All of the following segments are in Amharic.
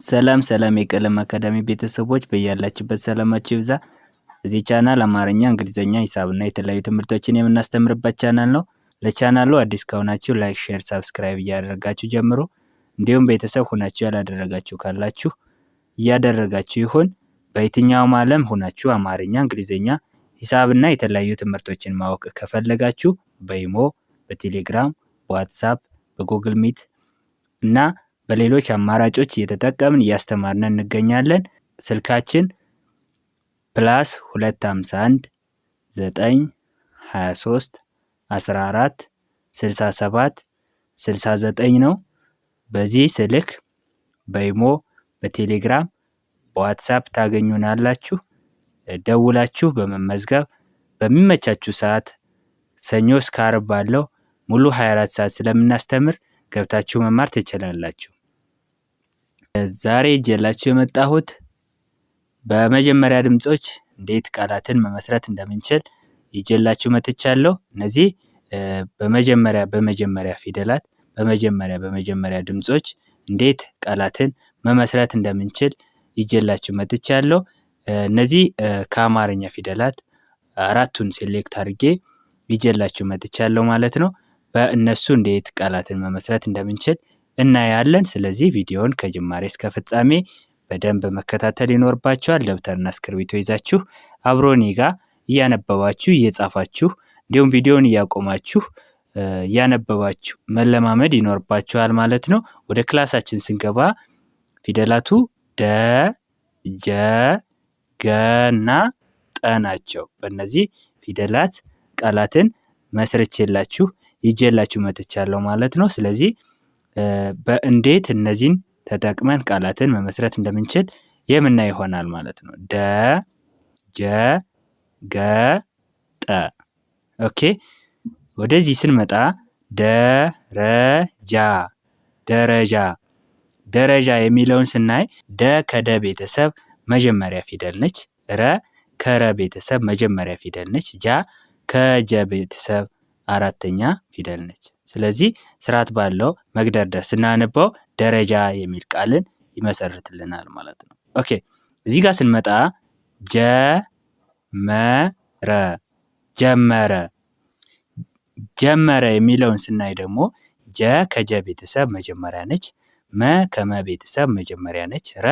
ሰላም ሰላም የቀለም አካዳሚ ቤተሰቦች በያላችሁበት ሰላማችሁ ይብዛ። እዚህ ቻናል አማርኛ፣ እንግሊዝኛ፣ ሂሳብና የተለያዩ ትምህርቶችን የምናስተምርበት ቻናል ነው። ለቻናሉ አዲስ ከሆናችሁ ላይክ፣ ሼር፣ ሳብስክራይብ እያደረጋችሁ ጀምሮ እንዲሁም ቤተሰብ ሆናችሁ ያላደረጋችሁ ካላችሁ እያደረጋችሁ ይሁን። በየትኛውም ዓለም ሆናችሁ አማርኛ፣ እንግሊዝኛ፣ ሂሳብና የተለያዩ ትምህርቶችን ማወቅ ከፈለጋችሁ በኢሞ፣ በቴሌግራም፣ በዋትሳፕ፣ በጉግል ሚት እና በሌሎች አማራጮች እየተጠቀምን እያስተማርን እንገኛለን። ስልካችን +251 9 23 14 67 69 ነው። በዚህ ስልክ በኢሞ፣ በቴሌግራም፣ በዋትሳፕ ታገኙናላችሁ። ደውላችሁ በመመዝገብ በሚመቻችሁ ሰዓት ሰኞ እስከ ዓርብ ባለው ሙሉ 24 ሰዓት ስለምናስተምር ገብታችሁ መማር ትችላላችሁ። ዛሬ ይዤላችሁ የመጣሁት በመጀመሪያ ድምጾች እንዴት ቃላትን መመስረት እንደምንችል ይዤላችሁ መጥቻለሁ። እነዚህ በመጀመሪያ ፊደላት በመጀመሪያ ድምጾች እንዴት ቃላትን መመስረት እንደምንችል ይዤላችሁ መጥቻለሁ። እነዚህ ከአማርኛ ፊደላት አራቱን ሴሌክት አድርጌ ይዤላችሁ መጥቻለሁ ማለት ነው። በእነሱ እንዴት ቃላትን መመስረት እንደምንችል እናያለን። ስለዚህ ቪዲዮውን ከጅማሬ እስከ ፍጻሜ በደንብ መከታተል ይኖርባችኋል። ደብተርና እስክርቢቶ ይዛችሁ አብሮ እኔ ጋር እያነበባችሁ እየጻፋችሁ እንዲሁም ቪዲዮውን እያቆማችሁ እያነበባችሁ መለማመድ ይኖርባችኋል ማለት ነው። ወደ ክላሳችን ስንገባ ፊደላቱ ደ፣ ጀ፣ ገ እና ጠ ናቸው። በእነዚህ ፊደላት ቃላትን መስርቼላችሁ ይዤላችሁ መጥቻለሁ ማለት ነው። ስለዚህ በእንዴት እነዚህን ተጠቅመን ቃላትን መመስረት እንደምንችል የምናይ ይሆናል ማለት ነው። ደ፣ ጀ፣ ገ፣ ጠ። ኦኬ፣ ወደዚህ ስንመጣ ደረጃ ደረጃ የሚለውን ስናይ ደ ከደ ቤተሰብ መጀመሪያ ፊደል ነች። ረ ከረ ቤተሰብ መጀመሪያ ፊደል ነች። ጃ ከጀ ቤተሰብ አራተኛ ፊደል ነች። ስለዚህ ስርዓት ባለው መግደርደር ስናነበው ደረጃ የሚል ቃልን ይመሰርትልናል ማለት ነው። ኦኬ፣ እዚህ ጋር ስንመጣ ጀመረ የሚለውን ስናይ ደግሞ ጀ ከጀ ቤተሰብ መጀመሪያ ነች። መ ከመ ቤተሰብ መጀመሪያ ነች። ረ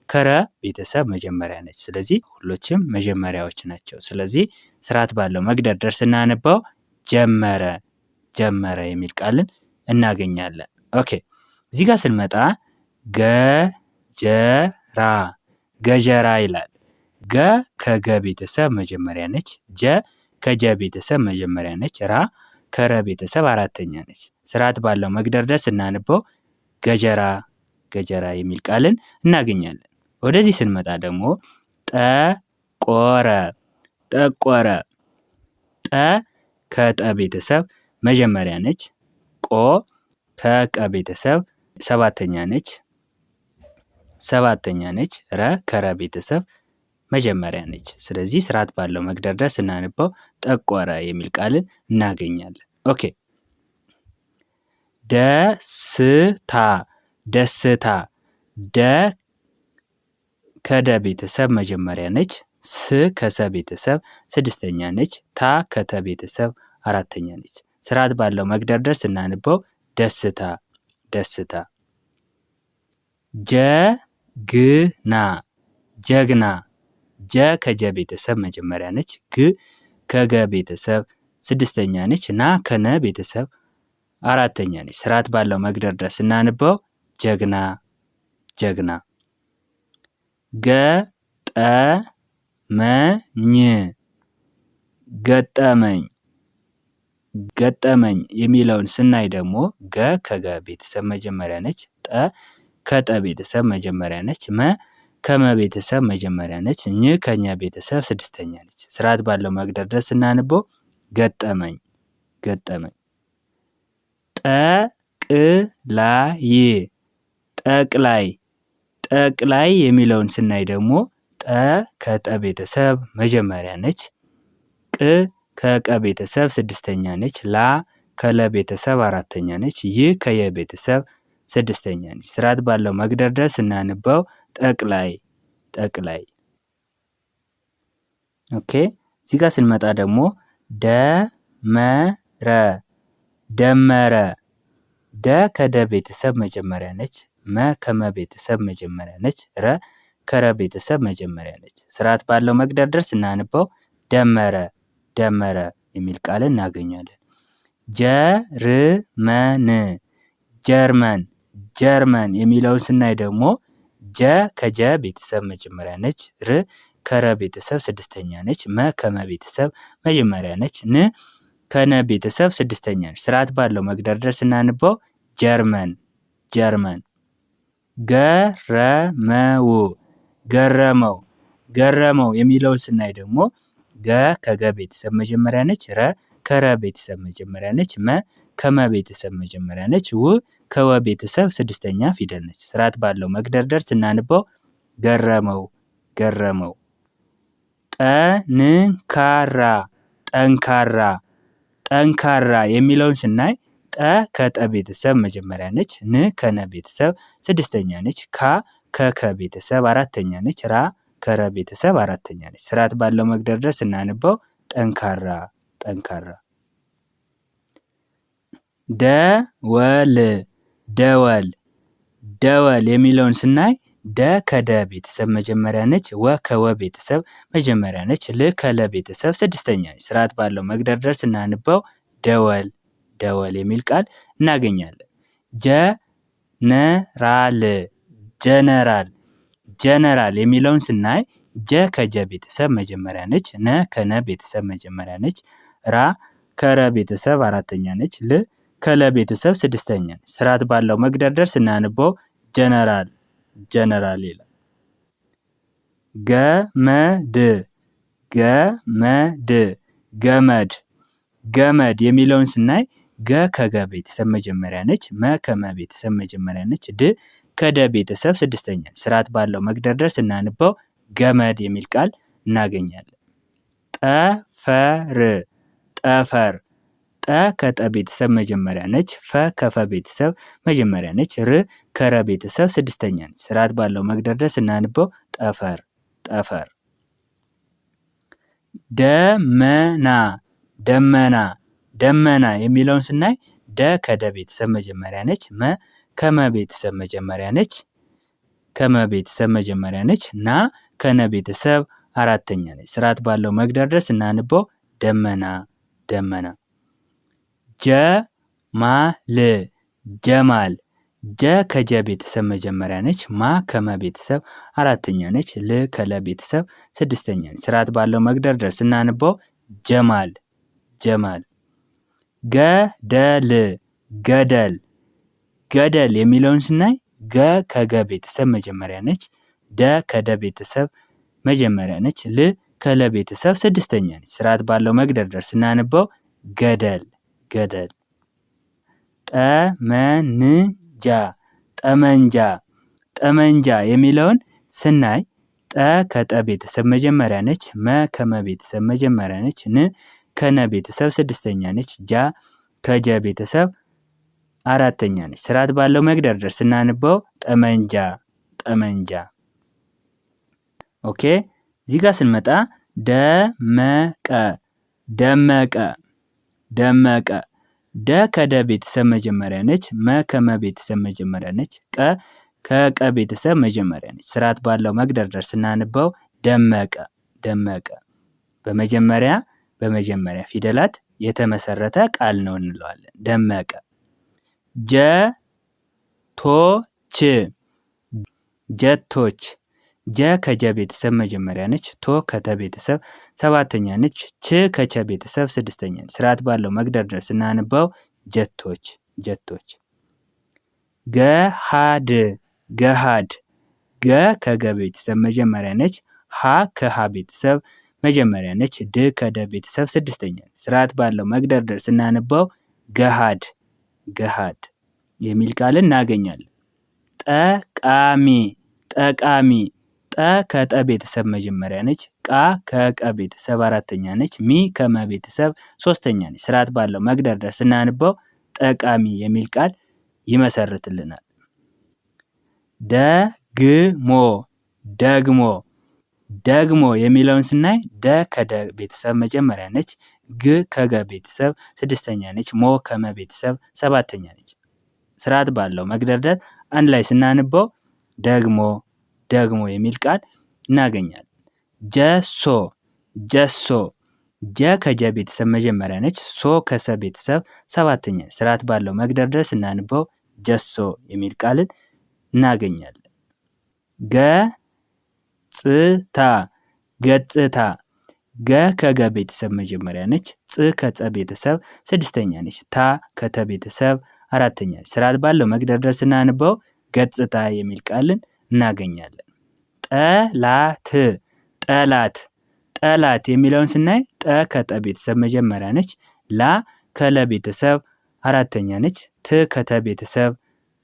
ከረ ቤተሰብ መጀመሪያ ነች። ስለዚህ ሁሎችም መጀመሪያዎች ናቸው። ስለዚህ ስርዓት ባለው መግደርደር ስናነበው ጀመረ የሚል ቃልን እናገኛለን። ኦኬ፣ እዚህ ጋር ስንመጣ ገጀራ ይላል። ገ ከገ ቤተሰብ መጀመሪያ ነች። ጀ ከጀ ቤተሰብ መጀመሪያ ነች። ራ ከረ ቤተሰብ አራተኛ ነች። ስርዓት ባለው መግደርደር ስናነበው ገጀራ የሚል ቃልን እናገኛለን። ወደዚህ ስንመጣ ደግሞ ጠቆረ ጠ ከጠ ቤተሰብ መጀመሪያ ነች። ቆ ከቀ ቤተሰብ ሰባተኛ ነች። ረ ከረ ቤተሰብ መጀመሪያ ነች። ስለዚህ ስርዓት ባለው መግደርደር ስናነበው ጠቆረ የሚል ቃልን እናገኛለን። ኦኬ፣ ደስታ ደ ከደ ቤተሰብ መጀመሪያ ነች። ስ ከሰ ቤተሰብ ስድስተኛ ነች። ታ ከተ ቤተሰብ አራተኛ ነች። ስርዓት ባለው መግደርደር ስናነበው ደስታ። ጀግና ጀ ከጀ ቤተሰብ መጀመሪያ ነች። ግ ከገ ቤተሰብ ስድስተኛ ነች። ና ከነ ቤተሰብ አራተኛ ነች። ስርዓት ባለው መግደርደር ስናነበው ጀግና። ገጠመኝ የሚለውን ስናይ ደግሞ ገ ከገ ቤተሰብ መጀመሪያ ነች። ጠ ከጠ ቤተሰብ መጀመሪያ ነች። መ ከመ ቤተሰብ መጀመሪያ ነች። ኝ ከኛ ቤተሰብ ስድስተኛ ነች። ስርዓት ባለው መግደርደር ስናነበው ገጠመኝ። ጠቅላይ የሚለውን ስናይ ደግሞ ጠ ከጠ ቤተሰብ መጀመሪያ ነች። ቅ ከቀ ቤተሰብ ስድስተኛ ነች። ላ ከለ ቤተሰብ አራተኛ ነች። ይ ከየ ቤተሰብ ስድስተኛ ነች። ስርዓት ባለው መግደርደር ስናነበው ጠቅላይ ጠቅላይ። ኦኬ እዚህ ጋር ስንመጣ ደግሞ ደመረ ደመረ። ደ ከደ ቤተሰብ መጀመሪያ ነች። መ ከመ ቤተሰብ መጀመሪያ ነች። ረ ከረ ቤተሰብ መጀመሪያ ነች። ስርዓት ባለው መግደርደር ስናነበው ደመረ ደመረ የሚል ቃል እናገኛለን። ጀርመን ጀርመን ጀርመን የሚለውን ስናይ ደግሞ ጀ ከጀ ቤተሰብ መጀመሪያ ነች። ር ከረ ቤተሰብ ስድስተኛ ነች። መ ከመ ቤተሰብ መጀመሪያ ነች። ን ከነ ቤተሰብ ስድስተኛ ነች። ስርዓት ባለው መግደርደር ስናነበው ጀርመን ጀርመን። ገረመው ገረመው ገረመው የሚለውን ስናይ ደግሞ ገ ከገ ቤተሰብ መጀመሪያ ነች። ረ ከረ ቤተሰብ መጀመሪያ ነች። መ ከመ ቤተሰብ መጀመሪያ ነች። ው ከወ ቤተሰብ ስድስተኛ ፊደል ነች። ስርዓት ባለው መግደርደር ስናነበው ገረመው ገረመው። ጠንካራ ጠንካራ ጠንካራ የሚለውን ስናይ ጠ ከጠ ቤተሰብ መጀመሪያ ነች። ን ከነ ቤተሰብ ስድስተኛ ነች። ካ ከከ ቤተሰብ አራተኛ ነች። ራ ከረ ቤተሰብ አራተኛ ነች። ስርዓት ባለው መግደርደር ስናነበው ጠንካራ ጠንካራ። ደወል ደወል ደወል የሚለውን ስናይ ደ ከደ ቤተሰብ መጀመሪያ ነች። ወ ከወ ቤተሰብ መጀመሪያ ነች። ል ከለ ቤተሰብ ስድስተኛ ነች። ስርዓት ባለው መግደርደር ስናነበው ደወል ደወል የሚል ቃል እናገኛለን። ጀነራል ጀነራል ጀነራል የሚለውን ስናይ ጀ ከጀ ቤተሰብ መጀመሪያ ነች። ነ ከነ ቤተሰብ መጀመሪያ ነች። ራ ከረ ቤተሰብ አራተኛ ነች። ል ከለ ቤተሰብ ስድስተኛ ነች። ስርዓት ባለው መግደርደር ስናነበው ጀነራል ጀነራል ይላል። ገመድ ገመድ ገመድ ገመድ የሚለውን ስናይ ገ ከገ ቤተሰብ መጀመሪያ ነች። መ ከመ ቤተሰብ መጀመሪያ ነች። ድ ከደ ቤተሰብ ስድስተኛ ነች። ስርዓት ባለው መግደርደር ስናነበው ገመድ የሚል ቃል እናገኛለን። ጠፈር ጠፈር ጠ ከጠ ቤተሰብ መጀመሪያ ነች። ፈ ከፈ ቤተሰብ መጀመሪያ ነች። ር ከረ ቤተሰብ ስድስተኛ ነች። ስርዓት ባለው መግደርደር ስናነበው ጠፈር ጠፈር። ደመና ደመና ደመና የሚለውን ስናይ ደ ከደ ቤተሰብ መጀመሪያ ነች። መ ከመ ቤተሰብ መጀመሪያ ነች። ከመ ቤተሰብ መጀመሪያ ነች። ና ከነ ቤተሰብ አራተኛ ነች። ስርዓት ባለው መግደርደር ስናነበው ደመና ደመና። ጀማል ጀማል ጀ ከጀ ቤተሰብ መጀመሪያ ነች። ማ ከመ ቤተሰብ አራተኛ ነች። ል ከለ ቤተሰብ ስድስተኛ ነች። ስርዓት ባለው መግደርደር ስናነበው ጀማል ጀማል። ገደል ገደል ገደል የሚለውን ስናይ ገ ከገ ቤተሰብ መጀመሪያ ነች። ደ ከደ ቤተሰብ መጀመሪያ ነች። ል ከለ ቤተሰብ ስድስተኛ ነች። ስርዓት ባለው መግደርደር ስናነበው ገደል ገደል። ጠመንጃ ጠመንጃ ጠመንጃ የሚለውን ስናይ ጠ ከጠ ቤተሰብ መጀመሪያ ነች። መ ከመ ቤተሰብ መጀመሪያ ነች። ን ከነ ቤተሰብ ስድስተኛ ነች። ጃ ከጀ ቤተሰብ አራተኛ ነች። ስርዓት ባለው መግደርደር ስናነበው ጠመንጃ ጠመንጃ። ኦኬ እዚህ ጋር ስንመጣ ደመቀ ደመቀ ደመቀ ደ ከደ ቤተሰብ መጀመሪያ ነች። መ ከመ ቤተሰብ መጀመሪያ ነች። ቀ ከቀ ቤተሰብ መጀመሪያ ነች። ስርዓት ባለው መግደርደር ስናነበው ደመቀ ደመቀ። በመጀመሪያ ፊደላት የተመሰረተ ቃል ነው እንለዋለን። ደመቀ። ጀቶች ጀቶች ጀ ከጀ ቤተሰብ መጀመሪያ ነች። ቶ ከተ ቤተሰብ ሰባተኛ ነች። ች ከቸ ቤተሰብ ስድስተኛ ነች። ስርዓት ባለው መግደርደር ስናነበው ጀቶች ጀቶች። ገሃድ ገሃድ ገ ከገ ቤተሰብ መጀመሪያ ነች። ሀ ከሀ ቤተሰብ መጀመሪያ ነች። ድ ከደ ቤተሰብ ስድስተኛ ነች። ስርዓት ባለው መግደርደር ስናነበው ገሃድ ገሃድ የሚል ቃል እናገኛለን። ጠቃሚ ጠቃሚ ጠ ከጠ ቤተሰብ መጀመሪያ ነች። ቃ ከቀ ቤተሰብ አራተኛ ነች። ሚ ከመ ቤተሰብ ሶስተኛ ነች። ስርዓት ባለው መግደርደር ስናነበው ጠቃሚ የሚል ቃል ይመሰርትልናል። ደግሞ ደግሞ ደግሞ የሚለውን ስናይ ደ ከደ ቤተሰብ መጀመሪያ ነች። ግ ከገ ቤተሰብ ስድስተኛ ነች። ሞ ከመ ቤተሰብ ሰባተኛ ነች። ስርዓት ባለው መግደርደር አንድ ላይ ስናንበው ደግሞ ደግሞ የሚል ቃል እናገኛለን። ጀሶ ጀሶ ጀ ከጀ ቤተሰብ መጀመሪያ ነች። ሶ ከሰ ቤተሰብ ሰባተኛ ነች። ስርዓት ባለው መግደርደር ስናንበው ጀሶ የሚል ቃልን እናገኛለን። ገጽታ ገጽታ ገ ከገ ቤተሰብ መጀመሪያ ነች። ጽ ከጸ ቤተሰብ ስድስተኛ ነች። ታ ከተ ቤተሰብ አራተኛ ነች። ስርዓት ባለው መግደርደር ስናንበው ገጽታ የሚል ቃልን እናገኛለን። ጠላት ጠላት ጠላት የሚለውን ስናይ ጠ ከጠ ቤተሰብ መጀመሪያ ነች። ላ ከለ ቤተሰብ አራተኛ ነች። ት ከተ ቤተሰብ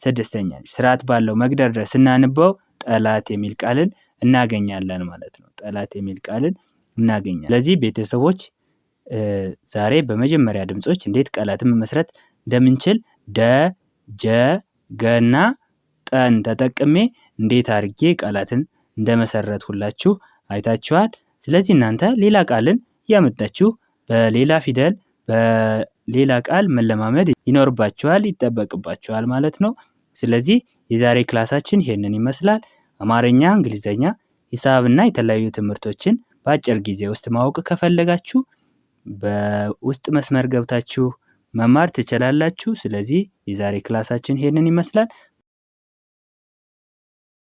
ስድስተኛ ነች። ስርዓት ባለው መግደርደር ስናንበው ጠላት የሚል ቃልን እናገኛለን ማለት ነው። ጠላት የሚል ቃልን እናገኛለን። ስለዚህ ቤተሰቦች ዛሬ በመጀመሪያ ድምጾች እንዴት ቃላትን መመስረት እንደምንችል ደ፣ ጀ፣ ገና ጠን ተጠቅሜ እንዴት አድርጌ ቃላትን እንደመሰረትሁላችሁ አይታችኋል። ስለዚህ እናንተ ሌላ ቃልን እያመጣችሁ በሌላ ፊደል በሌላ ቃል መለማመድ ይኖርባችኋል፣ ይጠበቅባችኋል ማለት ነው። ስለዚህ የዛሬ ክላሳችን ይሄንን ይመስላል። አማርኛ፣ እንግሊዘኛ፣ ሂሳብና የተለያዩ ትምህርቶችን በአጭር ጊዜ ውስጥ ማወቅ ከፈለጋችሁ በውስጥ መስመር ገብታችሁ መማር ትችላላችሁ። ስለዚህ የዛሬ ክላሳችን ይሄንን ይመስላል።